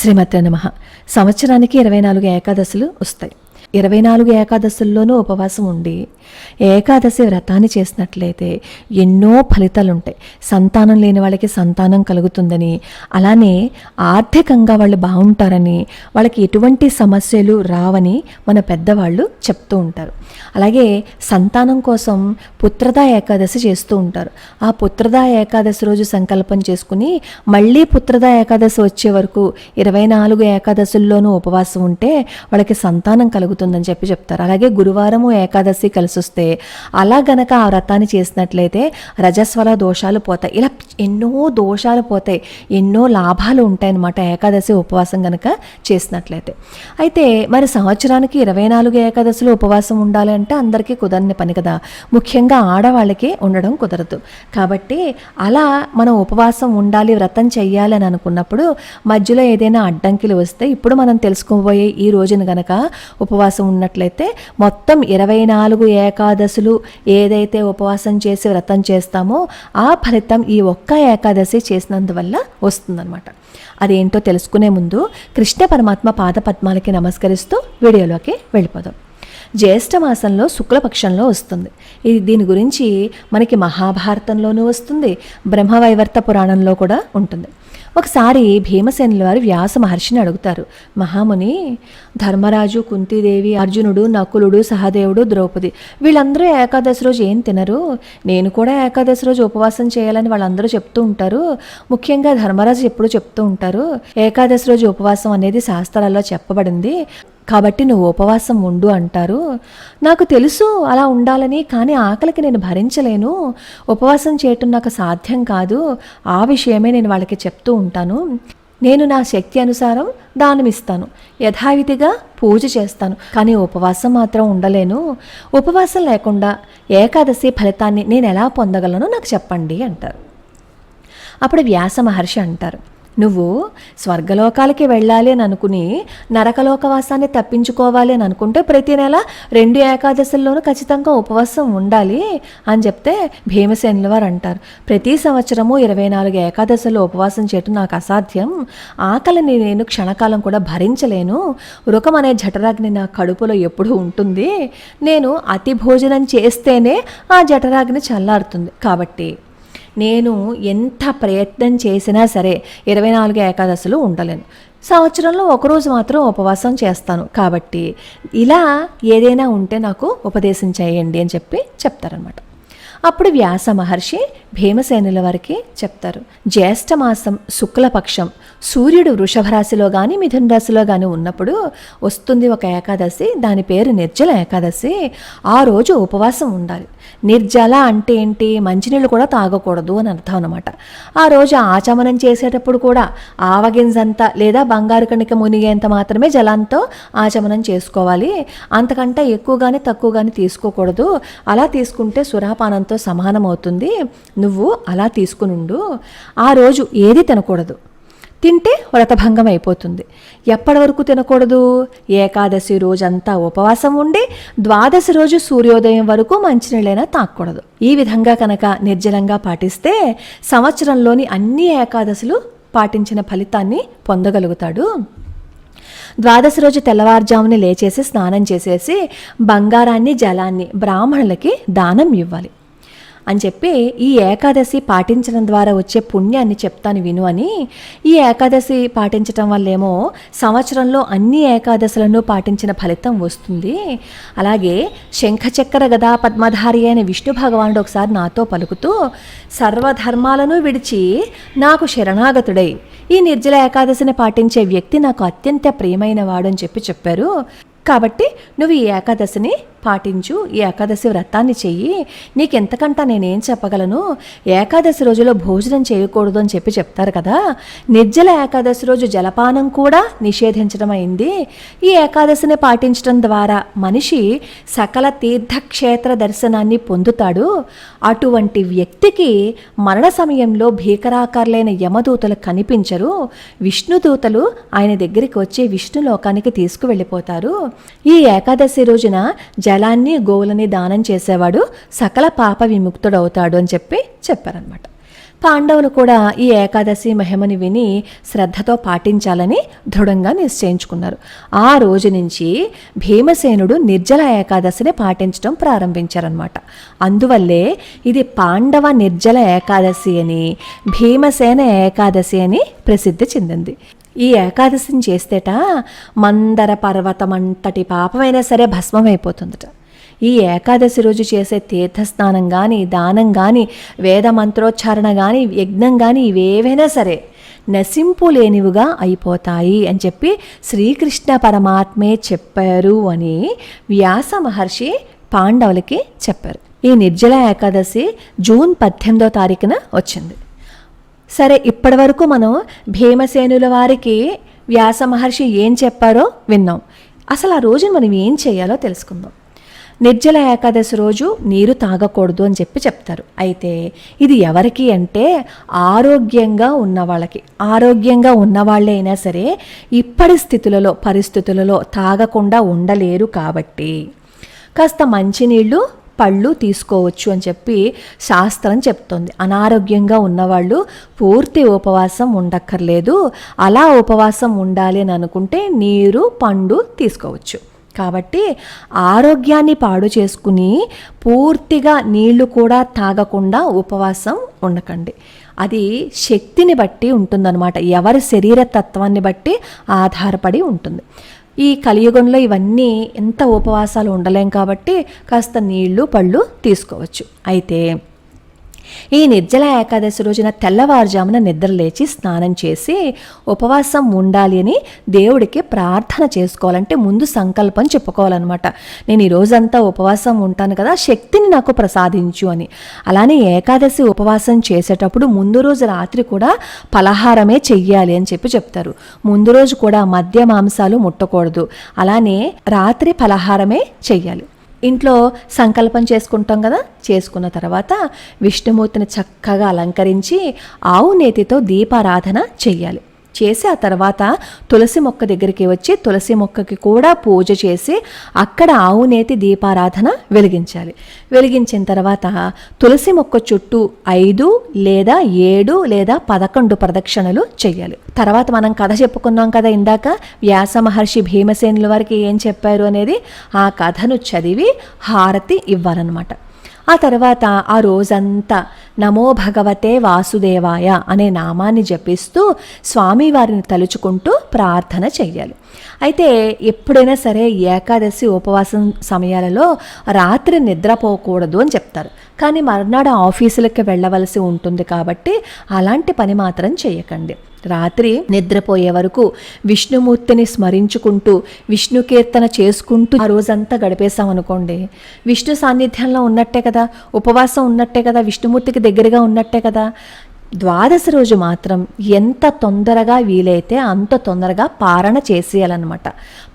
శ్రీమతే నమః. సంవత్సరానికి 24 ఏకాదశులు వస్తాయి. 24 ఏకాదశుల్లోనూ ఉపవాసం ఉండి ఏకాదశి వ్రతాన్ని చేసినట్లయితే ఎన్నో ఫలితాలు ఉంటాయి. సంతానం లేని వాళ్ళకి సంతానం కలుగుతుందని, అలానే ఆర్థికంగా వాళ్ళు బాగుంటారని, వాళ్ళకి ఎటువంటి సమస్యలు రావని మన పెద్దవాళ్ళు చెప్తూ ఉంటారు. అలాగే సంతానం కోసం పుత్రదా ఏకాదశి చేస్తూ ఉంటారు. ఆ పుత్రదా ఏకాదశి రోజు సంకల్పం చేసుకుని మళ్ళీ పుత్రదా ఏకాదశి వచ్చే వరకు 24 ఏకాదశుల్లోనూ ఉపవాసం ఉంటే వాళ్ళకి సంతానం కలుగుతుందని చెప్తారు. అలాగే గురువారము ఏకాదశి కలిసి వస్తే అలా గనక ఆ వ్రతాన్ని చేసినట్లయితే రజస్వల దోషాలు పోతాయి. ఇలా ఎన్నో దోషాలు పోతాయి, ఎన్నో లాభాలు ఉంటాయన్నమాట ఏకాదశి ఉపవాసం గనక చేసినట్లయితే. అయితే మరి సంవత్సరానికి 24 ఏకాదశులు ఉపవాసం ఉండాలి అంటే అందరికీ కుదరని పని కదా. ముఖ్యంగా ఆడవాళ్ళకి ఉండడం కుదరదు. కాబట్టి అలా మనం ఉపవాసం ఉండాలి, వ్రతం చెయ్యాలి అని అనుకున్నప్పుడు మధ్యలో ఏదైనా అడ్డంకిలు వస్తే, ఇప్పుడు మనం తెలుసుకోబోయే ఈ రోజున గనక ఉపవాసం ఉన్నట్లయితే మొత్తం 24 ఏకాదశులు ఏదైతే ఉపవాసం చేసి వ్రతం చేస్తామో ఆ ఫలితం ఈ ఒక్క ఏకాదశి చేసినందువల్ల వస్తుందన్నమాట. అదేంటో తెలుసుకునే ముందు కృష్ణ పరమాత్మ పాదపద్మాలకి నమస్కరిస్తూ వీడియోలోకి వెళ్ళిపోదాం. జ్యేష్ఠ మాసంలో శుక్లపక్షంలో వస్తుంది. దీని గురించి మనకి మహాభారతంలోనూ వస్తుంది, బ్రహ్మవైవర్త పురాణంలో కూడా ఉంటుంది. ఒకసారి భీమసేనుల వారు వ్యాస మహర్షిని అడుగుతారు, మహాముని, ధర్మరాజు, కుంతీదేవి, అర్జునుడు, నకులుడు, సహదేవుడు, ద్రౌపది వీళ్ళందరూ ఏకాదశి రోజు ఏం తినరు, నేను కూడా ఏకాదశి రోజు ఉపవాసం చేయాలని వాళ్ళందరూ చెప్తూ ఉంటారు. ముఖ్యంగా ధర్మరాజు ఎప్పుడు చెప్తూ ఉంటారు, ఏకాదశి రోజు ఉపవాసం అనేది శాస్త్రాల్లో చెప్పబడింది, కాబట్టి నువ్వు ఉపవాసం ఉండు అంటారు. నాకు తెలుసు అలా ఉండాలని, కానీ ఆకలికి నేను భరించలేను, ఉపవాసం చేయటం నాకు సాధ్యం కాదు, ఆ విషయమే నేను వాళ్ళకి చెప్తూ ఉంటాను. నేను నా శక్తి అనుసారం దానమిస్తాను, యథావిధిగా పూజ చేస్తాను, కానీ ఉపవాసం మాత్రం ఉండలేను. ఉపవాసం లేకుండా ఏకాదశి ఫలితాన్ని నేను ఎలా పొందగలను నాకు చెప్పండి అంటారు. అప్పుడు వ్యాస మహర్షి అంటారు, నువ్వు స్వర్గలోకాలకి వెళ్ళాలి అని అనుకుని నరకలోకవాసాన్ని తప్పించుకోవాలి అని అనుకుంటే ప్రతి నెల 2 ఏకాదశుల్లోనూ ఖచ్చితంగా ఉపవాసం ఉండాలి అని చెప్తే భీమసేనుల వారు అంటారు, ప్రతి సంవత్సరము 24 ఏకాదశుల్లో ఉపవాసం చేయటం నాకు అసాధ్యం, ఆకలిని నేను క్షణకాలం కూడా భరించలేను, రుకం అనే జఠరాగ్ని నా కడుపులో ఎప్పుడూ ఉంటుంది, నేను అతి భోజనం చేస్తేనే ఆ జఠరాగ్ని చల్లారుతుంది, కాబట్టి నేను ఎంత ప్రయత్నం చేసినా సరే 24 ఏకాదశులు ఉండలేను, సంవత్సరంలో ఒకరోజు మాత్రం ఉపవాసం చేస్తాను, కాబట్టి ఇలా ఏదైనా ఉంటే నాకు ఉపదేశం చేయండి అని చెప్తారనమాట. అప్పుడు వ్యాస మహర్షి భీమసేనుల వారికి చెప్తారు, జ్యేష్ఠ మాసం శుక్లపక్షం సూర్యుడు వృషభ రాశిలో కానీ మిథున రాశిలో కానీ ఉన్నప్పుడు వస్తుంది ఒక ఏకాదశి, దాని పేరు నిర్జల ఏకాదశి. ఆ రోజు ఉపవాసం ఉండాలి. నిర్జల అంటే ఏంటి, మంచినీళ్ళు కూడా తాగకూడదు అని అర్థం అనమాట. ఆ రోజు ఆచమనం చేసేటప్పుడు కూడా ఆవగింజంత లేదా బంగారు కణిక మునిగేంత మాత్రమే జలంతో ఆచమనం చేసుకోవాలి, అంతకంటే ఎక్కువగానే తక్కువగానే తీసుకోకూడదు. అలా తీసుకుంటే సురాపానంతో సమానం అవుతుంది, నువ్వు అలా తీసుకునుండు. ఆ రోజు ఏది తినకూడదు, తింటే వ్రతభంగం అయిపోతుంది. ఎప్పటి వరకు తినకూడదు, ఏకాదశి రోజంతా ఉపవాసం ఉండి ద్వాదశి రోజు సూర్యోదయం వరకు మంచినీళ్ళైనా తాగకూడదు. ఈ విధంగా కనుక నిర్జలంగా పాటిస్తే సంవత్సరంలోని అన్ని ఏకాదశులు పాటించిన ఫలితాన్ని పొందగలుగుతాడు. ద్వాదశి రోజు తెల్లవారుజాముని లేచేసి స్నానం చేసేసి బంగారాన్ని జలాన్ని బ్రాహ్మణులకి దానం ఇవ్వాలి అని చెప్పి ఈ ఏకాదశి పాటించడం ద్వారా వచ్చే పుణ్యాన్ని చెప్తాను విను అని. ఈ ఏకాదశి పాటించటం వల్లేమో సంవత్సరంలో అన్ని ఏకాదశులను పాటించిన ఫలితం వస్తుంది. అలాగే శంఖచక్ర గదా పద్మధారి అయిన విష్ణు భగవానుడు ఒకసారి నాతో పలుకుతూ, సర్వధర్మాలను విడిచి నాకు శరణాగతుడై ఈ నిర్జల ఏకాదశిని పాటించే వ్యక్తి నాకు అత్యంత ప్రియమైన వాడు అని చెప్పారు. కాబట్టి నువ్వు ఈ ఏకాదశిని పాటించు, ఈ ఏకాదశి వ్రతాన్ని చెయ్యి, నీకెంతకంటా నేనేం చెప్పగలను, ఏకాదశి రోజులో భోజనం చేయకూడదు అని చెప్తారు కదా. నిర్జల ఏకాదశి రోజు జలపానం కూడా నిషేధించడం అయింది. ఈ ఏకాదశిని పాటించడం ద్వారా మనిషి సకల తీర్థక్షేత్ర దర్శనాన్ని పొందుతాడు. అటువంటి వ్యక్తికి మరణ సమయంలో భీకరాకారులైన యమదూతలు కనిపించరు, విష్ణుదూతలు ఆయన దగ్గరికి వచ్చి విష్ణులోకానికి తీసుకువెళ్ళిపోతారు. ఈ ఏకాదశి రోజున జలాన్ని గోవులని దానం చేసేవాడు సకల పాప విముక్తుడవుతాడు అని చెప్పారనమాట. పాండవులు కూడా ఈ ఏకాదశి మహిమని విని శ్రద్ధతో పాటించాలని దృఢంగా నిశ్చయించుకున్నారు. ఆ రోజు నుంచి భీమసేనుడు నిర్జల ఏకాదశిని పాటించడం ప్రారంభించారనమాట. అందువల్లే ఇది పాండవ నిర్జల ఏకాదశి అని, భీమసేన ఏకాదశి అని ప్రసిద్ధి చెందింది. ఈ ఏకాదశిని చేస్తేట మందర పర్వతమంతటి పాపమైనా సరే భస్మమైపోతుందట. ఈ ఏకాదశి రోజు చేసే తీర్థస్నానం కానీ, దానం కానీ, వేద మంత్రోచ్చారణ కానీ, యజ్ఞం కానీ ఇవేవైనా సరే నశింపు లేనివిగా అయిపోతాయి అని చెప్పి శ్రీకృష్ణ పరమాత్మే చెప్పారు అని వ్యాస మహర్షి పాండవులకి చెప్పారు. ఈ నిర్జల ఏకాదశి జూన్ 18వ తారీఖున వచ్చింది. సరే, ఇప్పటి వరకు మనం భీమసేనుల వారికి వ్యాస మహర్షి ఏం చెప్పారో విన్నాం. అసలు ఆ రోజున మనం ఏం చేయాలో తెలుసుకుందాం. నిర్జల ఏకాదశి రోజు నీరు తాగకూడదు అని చెప్తారు. అయితే ఇది ఎవరికి అంటే ఆరోగ్యంగా ఉన్నవాళ్ళకి. ఆరోగ్యంగా ఉన్నవాళ్ళే అయినా సరే ఇప్పటి పరిస్థితులలో తాగకుండా ఉండలేరు. కాబట్టి కాస్త మంచినీళ్ళు, పళ్ళు తీసుకోవచ్చు అని చెప్పి శాస్త్రం చెప్తోంది. అనారోగ్యంగా ఉన్నవాళ్ళు పూర్తి ఉపవాసం ఉండక్కర్లేదు. అలా ఉపవాసం ఉండాలి అని అనుకుంటే నీరు, పండు తీసుకోవచ్చు. కాబట్టి ఆరోగ్యాన్ని పాడు చేసుకుని పూర్తిగా నీళ్లు కూడా తాగకుండా ఉపవాసం ఉండకండి. అది శక్తిని బట్టి ఉంటుందన్నమాట. ఎవరి శరీర తత్వాన్ని బట్టి ఆధారపడి ఉంటుంది. ఈ కలియుగంలో ఇవన్నీ ఎంత ఉపవాసాలు ఉండలేం కాబట్టి కాస్త నీళ్లు, పళ్ళు తీసుకోవచ్చు. అయితే ఈ నిర్జల ఏకాదశి రోజున తెల్లవారుజామున నిద్రలేచి స్నానం చేసి ఉపవాసం ఉండాలి అని దేవుడికి ప్రార్థన చేసుకోవాలంటే ముందు సంకల్పం చెప్పుకోవాలన్నమాట. నేను ఈ రోజంతా ఉపవాసం ఉంటాను కదా, శక్తిని నాకు ప్రసాదించు అని. అలానే ఏకాదశి ఉపవాసం చేసేటప్పుడు ముందు రోజు రాత్రి కూడా పలహారమే చెయ్యాలి అని చెప్తారు. ముందు రోజు కూడా మద్య మాంసాలు ముట్టకూడదు. అలానే రాత్రి పలహారమే చెయ్యాలి. ఇంట్లో సంకల్పం చేసుకుంటాం కదా, చేసుకున్న తర్వాత విష్ణుమూర్తిని చక్కగా అలంకరించి ఆవు నేతితో దీపారాధన చెయ్యాలి. చేసి ఆ తర్వాత తులసి మొక్క దగ్గరికి వచ్చి తులసి మొక్కకి కూడా పూజ చేసి అక్కడ ఆవు నేతి దీపారాధన వెలిగించాలి. వెలిగించిన తర్వాత తులసి మొక్క చుట్టూ 5 లేదా 7 లేదా 11 ప్రదక్షిణలు చెయ్యాలి. తర్వాత మనం కథ చెప్పుకున్నాం కదా ఇందాక, వ్యాస మహర్షి భీమసేనుల వారికి ఏం చెప్పారు అనేది, ఆ కథను చదివి హారతి ఇవ్వాలన్నమాట. ఆ తర్వాత ఆ రోజంతా నమో భగవతే వాసుదేవాయ అనే నామాన్ని జపిస్తూ స్వామివారిని తలుచుకుంటూ ప్రార్థన చెయ్యాలి. అయితే ఎప్పుడైనా సరే ఏకాదశి ఉపవాసం సమయాలలో రాత్రి నిద్రపోకూడదు అని చెప్తారు. కానీ మర్నాడు ఆఫీసులకి వెళ్ళవలసి ఉంటుంది కాబట్టి అలాంటి పని మాత్రం చేయకండి. రాత్రి నిద్రపోయే వరకు విష్ణుమూర్తిని స్మరించుకుంటూ విష్ణు కీర్తన చేసుకుంటూ ఆ రోజంతా గడిపేశామనుకోండి, విష్ణు సాన్నిధ్యంలో ఉన్నట్టే కదా, ఉపవాసం ఉన్నట్టే కదా, విష్ణుమూర్తికి దగ్గరగా ఉన్నట్టే కదా. ద్వాదశి రోజు మాత్రం ఎంత తొందరగా వీలైతే అంత తొందరగా పారణ చేసేయాలన్నమాట.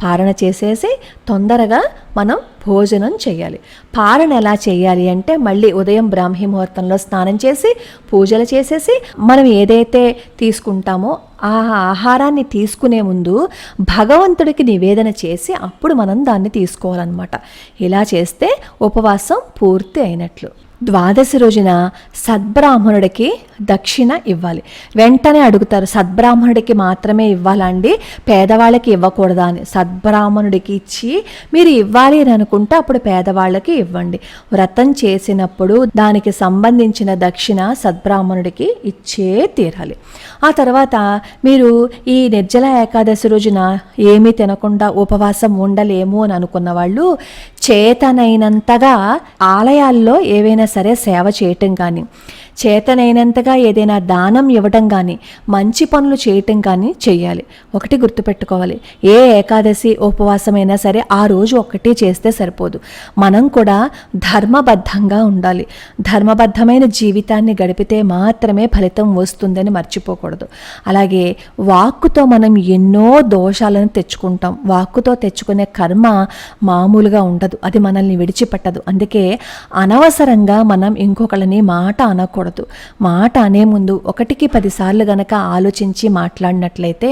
పారణ చేసేసి తొందరగా మనం భోజనం చేయాలి. పారణ ఎలా చేయాలి అంటే మళ్ళీ ఉదయం బ్రాహ్మీ ముహూర్తంలో స్నానం చేసి పూజలు చేసేసి మనం ఏదైతే తీసుకుంటామో ఆ ఆహారాన్ని తీసుకునే ముందు భగవంతుడికి నివేదన చేసి అప్పుడు మనం దాన్ని తీసుకోవాలన్నమాట. ఇలా చేస్తే ఉపవాసం పూర్తి అయినట్లు. ద్వాదశి రోజున సద్బ్రాహ్మణుడికి దక్షిణ ఇవ్వాలి. వెంటనే అడుగుతారు, సద్బ్రాహ్మణుడికి మాత్రమే ఇవ్వాలండి, పేదవాళ్ళకి ఇవ్వకూడదా అని. సద్బ్రాహ్మణుడికి ఇచ్చి మీరు ఇవ్వాలి అని అనుకుంటే అప్పుడు పేదవాళ్ళకి ఇవ్వండి. వ్రతం చేసినప్పుడు దానికి సంబంధించిన దక్షిణ సద్బ్రాహ్మణుడికి ఇచ్చే తీరాలి. ఆ తర్వాత మీరు ఈ నిర్జల ఏకాదశి రోజున ఏమీ తినకుండా ఉపవాసం ఉండలేము అని అనుకున్న వాళ్ళు చేతనైనంతగా ఆలయాల్లో ఏవైనా సరే సేవ చేయటం కానీ, చేతనైనంతగా ఏదైనా దానం ఇవ్వటం కానీ, మంచి పనులు చేయటం కానీ చెయ్యాలి. ఒకటి గుర్తుపెట్టుకోవాలి, ఏ ఏకాదశి ఉపవాసమైనా సరే ఆ రోజు ఒక్కటి చేస్తే సరిపోదు. మనం కూడా ధర్మబద్ధంగా ఉండాలి. ధర్మబద్ధమైన జీవితాన్ని గడిపితే మాత్రమే ఫలితం వస్తుందని మర్చిపోకూడదు. అలాగే వాక్కుతో మనం ఎన్నో దోషాలను తెచ్చుకుంటాం. వాక్కుతో తెచ్చుకునే కర్మ మామూలుగా ఉండదు, అది మనల్ని విడిచిపెట్టదు. అందుకే అనవసరంగా మనం ఇంకొకళ్ళని మాట అనకూడదు. అనకూడదు. మాట అనే ముందు 1కి 10 సార్లు గనక ఆలోచించి మాట్లాడినట్లయితే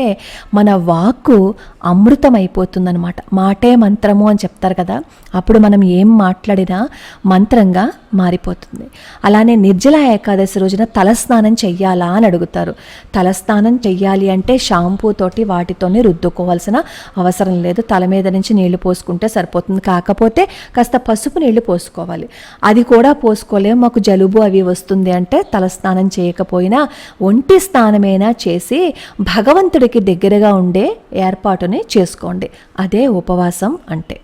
మన వాక్కు అమృతం అయిపోతుందన్నమాట. మాటే మంత్రము అని చెప్తారు కదా, అప్పుడు మనం ఏం మాట్లాడినా మంత్రంగా మారిపోతుంది. అలానే నిర్జల ఏకాదశి రోజున తలస్నానం చెయ్యాలా అని అడుగుతారు. తలస్నానం చెయ్యాలి అంటే షాంపూ తోటి వాటితోనే రుద్దుకోవాల్సిన అవసరం లేదు. తల మీద నుంచి నీళ్లు పోసుకుంటే సరిపోతుంది. కాకపోతే కాస్త పసుపు నీళ్లు పోసుకోవాలి. అది కూడా పోసుకోలేము, మాకు జలుబు అవి వస్తుంది అంటే తలస్నానం చేయకపోయినా ఒంటి స్నానమైనా చేసి భగవంతుడికి దగ్గరగా ఉండే ఏర్పాటుని చేసుకోండి. అదే ఉపవాసం అంటే.